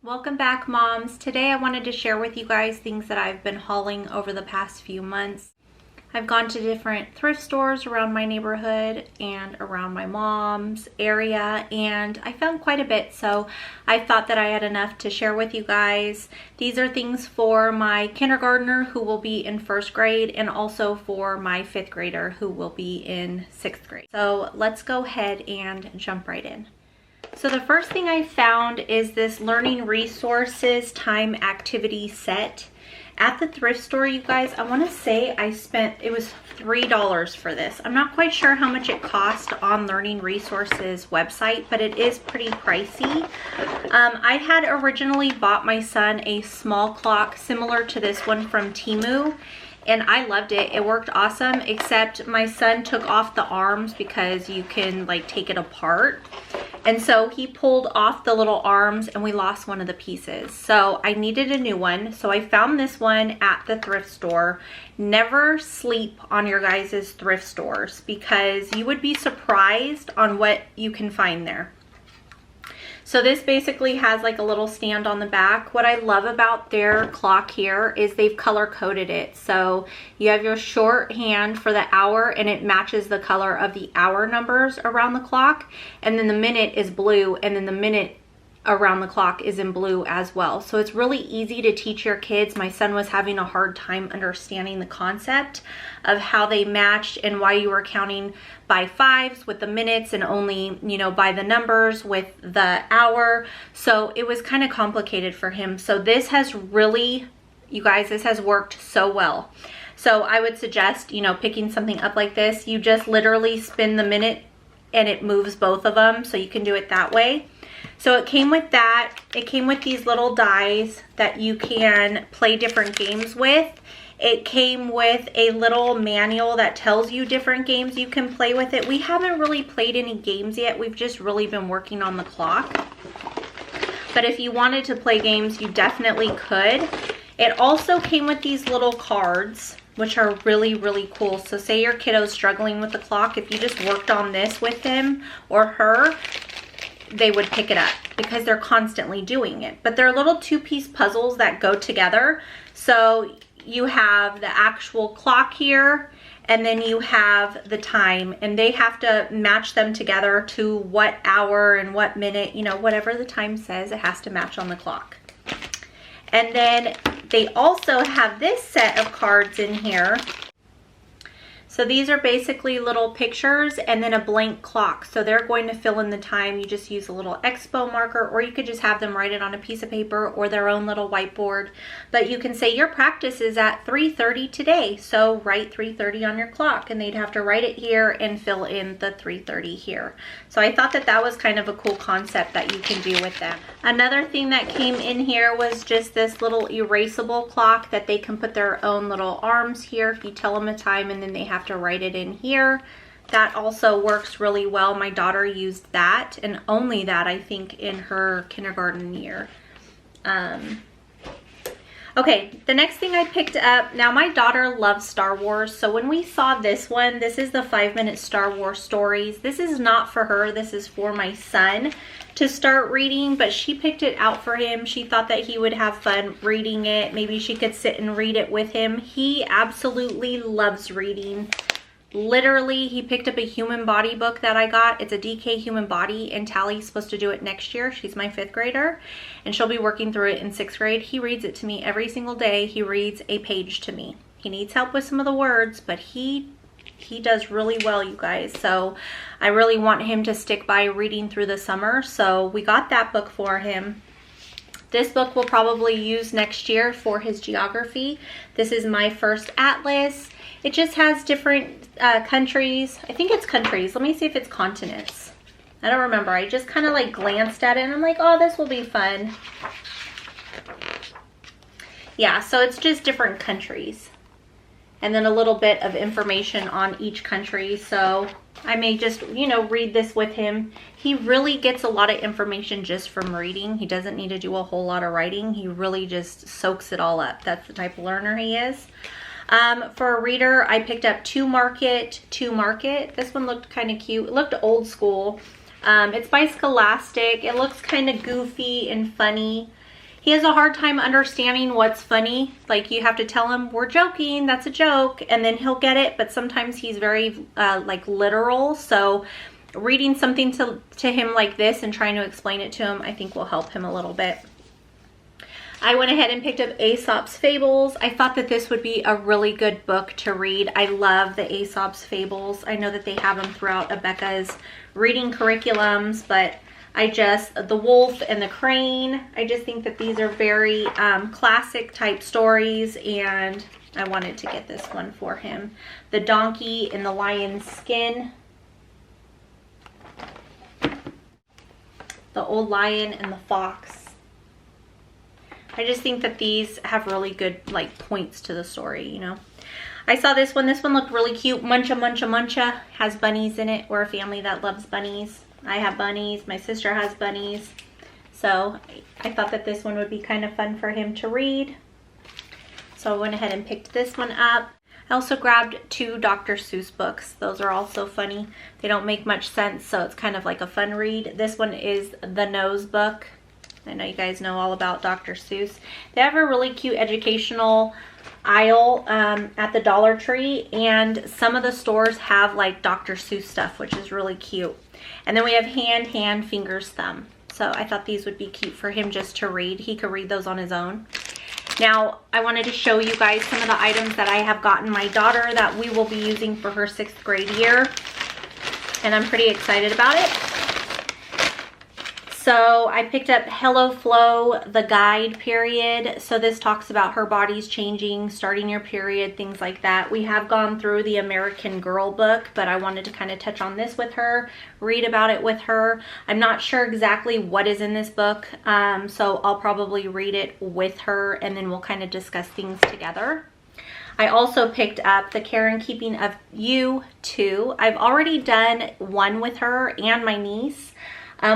Welcome back, moms. Today I wanted to share with you guys things that I've been hauling over the past few months. I've gone to different thrift stores around my neighborhood and around my mom's area, and I found quite a bit, so I thought that I had enough to share with you guys. These are things for my kindergartner who will be in 1st grade and also for my 5th grader who will be in 6th grade. So let's go ahead and jump right in. So the first thing I found is this learning resources time activity set. At the thrift store, you guys, I want to say it was $3 for this. I'm not quite sure how much it cost on Learning Resources website, but it is pretty pricey. I had originally bought my son a small clock similar to this one from Temu, and I loved it. It worked awesome, except my son took off the arms because you can like take it apart. And so he pulled off the little arms and we lost one of the pieces. So I needed a new one. So I found this one at the thrift store. Never sleep on your guys' thrift stores because you would be surprised on what you can find there. So this basically has like a little stand on the back. What I love about their clock here is they've color coded it. So you have your shorthand for the hour and it matches the color of the hour numbers around the clock. And then the minute is blue, and then the minute around the clock is in blue as well. So it's really easy to teach your kids. My son was having a hard time understanding the concept of how they matched and why you were counting by fives with the minutes and only, by the numbers with the hour. So it was kind of complicated for him. So this has really, you guys, this has worked so well. So I would suggest, picking something up like this. You just literally spin the minute and it moves both of them. So you can do it that way. So it came with that. It came with these little dies that you can play different games with. It came with a little manual that tells you different games you can play with it. We haven't really played any games yet. We've just really been working on the clock. But if you wanted to play games, you definitely could. It also came with these little cards, which are really, really cool. So say your kiddo's struggling with the clock. If you just worked on this with him or her, they would pick it up because they're constantly doing it. But they're little 2-piece puzzles that go together. So you have the actual clock here, and then you have the time, and they have to match them together to what hour and what minute, whatever the time says, it has to match on the clock. And then they also have this set of cards in here. So these are basically little pictures and then a blank clock. So they're going to fill in the time. You just use a little expo marker, or you could just have them write it on a piece of paper or their own little whiteboard. But you can say your practice is at 3:30 today. So write 3:30 on your clock, and they'd have to write it here and fill in the 3:30 here. So I thought that was kind of a cool concept that you can do with them. Another thing that came in here was just this little erasable clock that they can put their own little arms here if you tell them a time, and then they have to write it in here. That also works really well. My daughter used that, and only that, I think, in her kindergarten year. Okay, the next thing I picked up, now my daughter loves Star Wars, so when we saw this one, this is the 5-minute Star Wars stories. This is not for her, this is for my son to start reading, but she picked it out for him. She thought that he would have fun reading it. Maybe she could sit and read it with him. He absolutely loves reading. Literally, he picked up a human body book that I got. It's a DK human body, and Tally's supposed to do it next year. She's my 5th grader, and she'll be working through it in 6th grade. He reads it to me every single day. He reads a page to me. He needs help with some of the words, but he does really well, you guys. So I really want him to stick by reading through the summer. So we got that book for him. This book we'll probably use next year for his geography. This is my first atlas. It just has different countries. I think it's countries. Let me see if it's continents. I don't remember. I just kind of like glanced at it and I'm like, oh, this will be fun. Yeah, so it's just different countries. And then a little bit of information on each country. So I may just, read this with him. He really gets a lot of information just from reading. He doesn't need to do a whole lot of writing. He really just soaks it all up. That's the type of learner he is. For a reader, I picked up To Market. This one looked kind of cute. It looked old school. It's by Scholastic. It looks kind of goofy and funny. He has a hard time understanding what's funny. Like, you have to tell him, we're joking, that's a joke, and then he'll get it. But sometimes he's very like literal. So reading something to him like this and trying to explain it to him, I think will help him a little bit. I went ahead and picked up Aesop's Fables. I thought that this would be a really good book to read. I love the Aesop's Fables. I know that they have them throughout Abeka's reading curriculums, but the Wolf and the Crane, I just think that these are very classic type stories, and I wanted to get this one for him. The Donkey in the Lion's Skin. The Old Lion and the Fox. I just think that these have really good like points to the story, you know. I saw this one. This one looked really cute. Muncha Muncha Muncha has bunnies in it. We're a family that loves bunnies. I have bunnies. My sister has bunnies. So I thought that this one would be kind of fun for him to read. So I went ahead and picked this one up. I also grabbed 2 Dr. Seuss books. Those are also funny. They don't make much sense, so it's kind of like a fun read. This one is The Nose book. I know you guys know all about Dr. Seuss. They have a really cute educational aisle at the Dollar Tree, and some of the stores have like Dr. Seuss stuff, which is really cute. And then we have Hand, Hand, Fingers, Thumb. So I thought these would be cute for him just to read. He could read those on his own. Now, I wanted to show you guys some of the items that I have gotten my daughter that we will be using for her 6th grade year. And I'm pretty excited about it. So I picked up Hello Flow, the guide period. So this talks about her body's changing, starting your period, things like that. We have gone through the American Girl book, but I wanted to kind of touch on this with her, read about it with her. I'm not sure exactly what is in this book, so I'll probably read it with her and then we'll kind of discuss things together. I also picked up The Care and Keeping of You 2. I've already done one with her and my niece.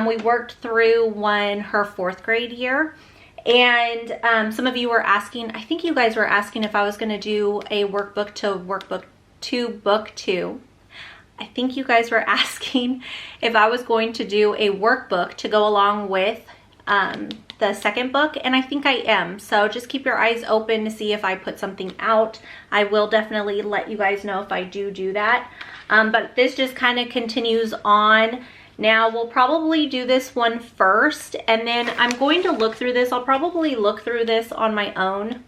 We worked through her 4th grade year, and some of you were asking, I think you guys were asking if I was going to do a workbook to book 2. I think you guys were asking if I was going to do a workbook to go along with the second book, and I think I am. So just keep your eyes open to see if I put something out. I will definitely let you guys know if I do that. But this just kind of continues on. Now, we'll probably do this one first, and then I'm going to look through this. I'll probably look through this on my own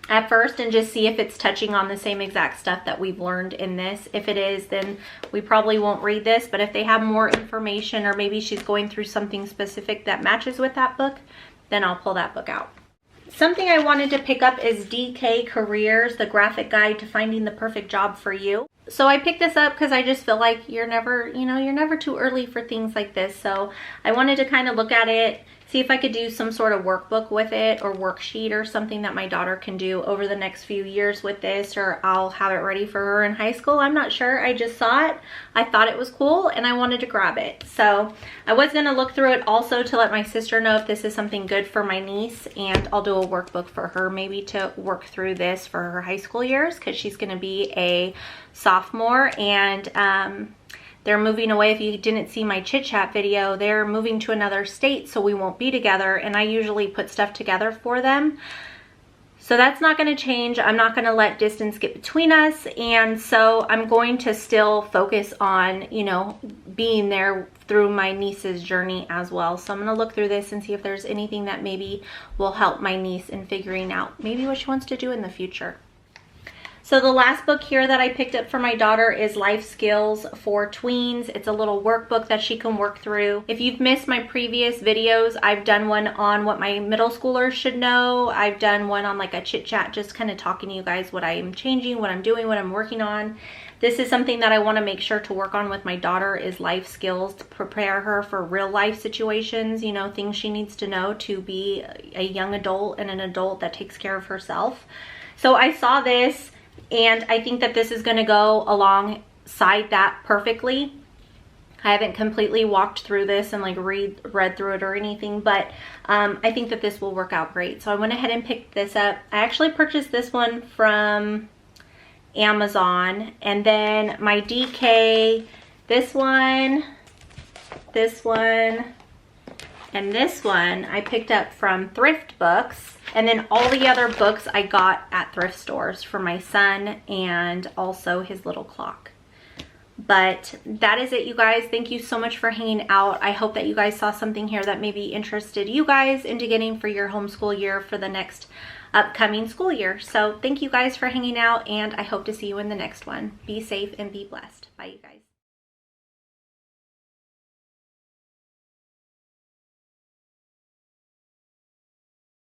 at first and just see if it's touching on the same exact stuff that we've learned in this. If it is, then we probably won't read this, but if they have more information or maybe she's going through something specific that matches with that book, then I'll pull that book out. Something I wanted to pick up is DK Careers, the graphic guide to finding the perfect job for you. So I picked this up because I just feel like you're never too early for things like this. So I wanted to kind of look at it, see if I could do some sort of workbook with it or worksheet or something that my daughter can do over the next few years with this, or I'll have it ready for her in high school. I'm not sure. I just saw it. I thought it was cool and I wanted to grab it. So I was going to look through it also to let my sister know if this is something good for my niece, and I'll do a workbook for her maybe to work through this for her high school years, because she's going to be a sophomore, and they're moving away. If you didn't see my chit chat video, they're moving to another state, so we won't be together, and I usually put stuff together for them. So that's not going to change. I'm not going to let distance get between us, and so I'm going to still focus on, being there through my niece's journey as well. So I'm going to look through this and see if there's anything that maybe will help my niece in figuring out maybe what she wants to do in the future. So the last book here that I picked up for my daughter is Life Skills for Tweens. It's a little workbook that she can work through. If you've missed my previous videos, I've done one on what my middle schoolers should know. I've done one on like a chit chat, just kind of talking to you guys what I'm changing, what I'm doing, what I'm working on. This is something that I want to make sure to work on with my daughter, is life skills to prepare her for real life situations, things she needs to know to be a young adult and an adult that takes care of herself. So I saw this, and I think that this is going to go alongside that perfectly. I haven't completely walked through this and like read through it or anything, but I think that this will work out great. So I went ahead and picked this up. I actually purchased this one from Amazon, and then my DK, this one, And this one I picked up from Thrift Books. And then all the other books I got at thrift stores for my son and also his little clock. But that is it, you guys. Thank you so much for hanging out. I hope that you guys saw something here that maybe interested you guys into getting for your homeschool year for the next upcoming school year. So thank you guys for hanging out, and I hope to see you in the next one. Be safe and be blessed. Bye, you guys.